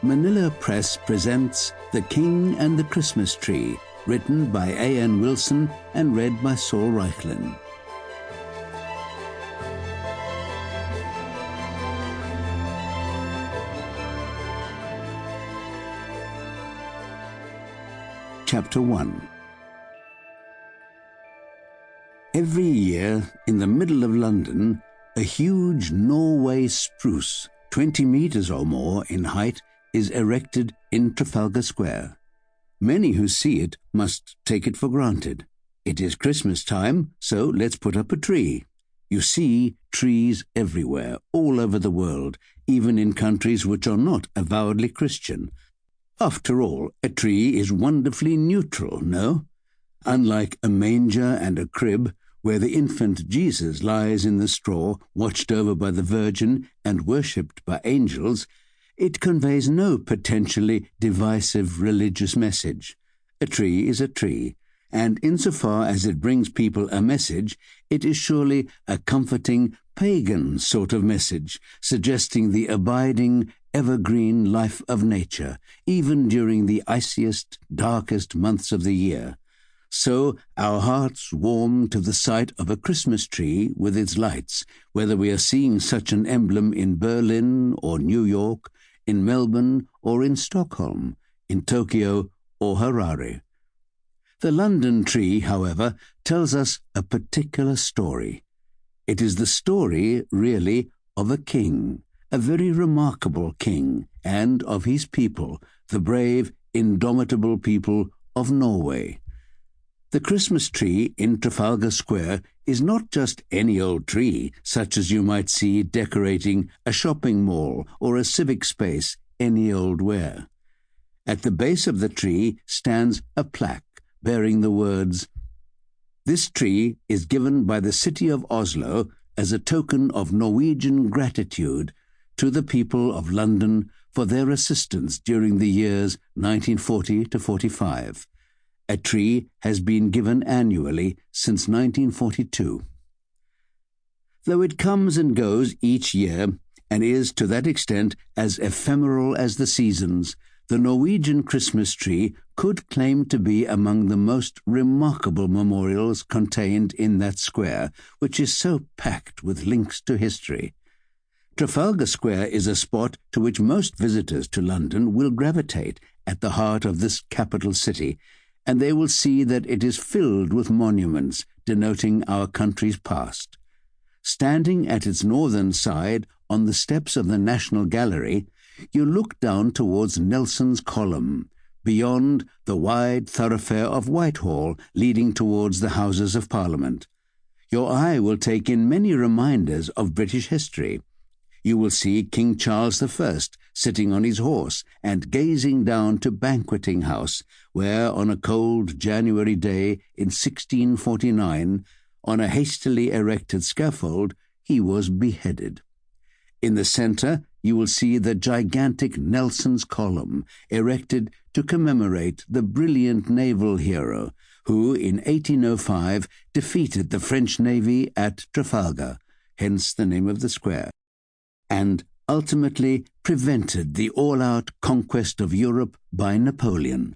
Manila Press presents The King and the Christmas Tree, written by A.N. Wilson and read by Saul Reichlin. Chapter 1. Every year, in the middle of London, a huge Norway spruce, 20 meters or more in height, is erected in Trafalgar Square. Many who see it must take it for granted. It is Christmas time, so let's put up a tree. You see trees everywhere, all over the world, even in countries which are not avowedly Christian. After all, a tree is wonderfully neutral, no? Unlike a manger and a crib, where the infant Jesus lies in the straw, watched over by the Virgin and worshipped by angels, it conveys no potentially divisive religious message. A tree is a tree, and insofar as it brings people a message, it is surely a comforting, pagan sort of message, suggesting the abiding, evergreen life of nature, even during the iciest, darkest months of the year. So our hearts warm to the sight of a Christmas tree with its lights, whether we are seeing such an emblem in Berlin or New York, in Melbourne or in Stockholm, in Tokyo or Harare. The London tree, however, tells us a particular story. It is the story, really, of a king, a very remarkable king, and of his people, the brave, indomitable people of Norway. The Christmas tree in Trafalgar Square is not just any old tree, such as you might see decorating a shopping mall or a civic space any old where. At the base of the tree stands a plaque bearing the words, "This tree is given by the city of Oslo as a token of Norwegian gratitude to the people of London for their assistance during the years 1940 to 45. A tree has been given annually since 1942. Though it comes and goes each year and is to that extent as ephemeral as the seasons, the Norwegian Christmas tree could claim to be among the most remarkable memorials contained in that square, which is so packed with links to history. Trafalgar Square is a spot to which most visitors to London will gravitate at the heart of this capital city, and they will see that it is filled with monuments denoting our country's past. Standing at its northern side, on the steps of the National Gallery, you look down towards Nelson's Column, beyond the wide thoroughfare of Whitehall leading towards the Houses of Parliament. Your eye will take in many reminders of British history. You will see King Charles I sitting on his horse and gazing down to Banqueting House, where on a cold January day in 1649, on a hastily erected scaffold, he was beheaded. In the centre, you will see the gigantic Nelson's Column, erected to commemorate the brilliant naval hero who, in 1805, defeated the French Navy at Trafalgar, hence the name of the square, and ultimately prevented the all-out conquest of Europe by Napoleon.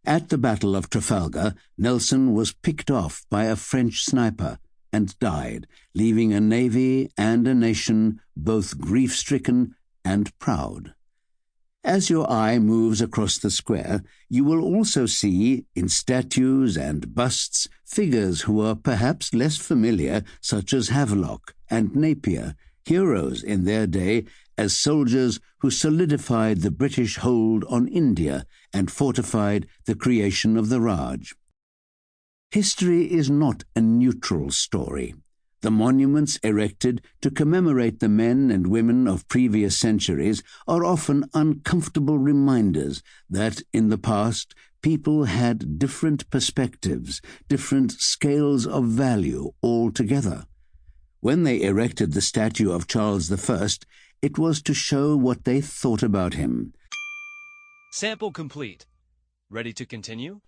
At the Battle of Trafalgar, Nelson was picked off by a French sniper and died, leaving a navy and a nation both grief-stricken and proud. As your eye moves across the square, you will also see, in statues and busts, figures who are perhaps less familiar, such as Havelock and Napier, heroes in their day as soldiers who solidified the British hold on India and fortified the creation of the Raj. History is not a neutral story. The monuments erected to commemorate the men and women of previous centuries are often uncomfortable reminders that, in the past, people had different perspectives, different scales of value altogether. When they erected the statue of Charles I, it was to show what they thought about him. Sample complete. Ready to continue?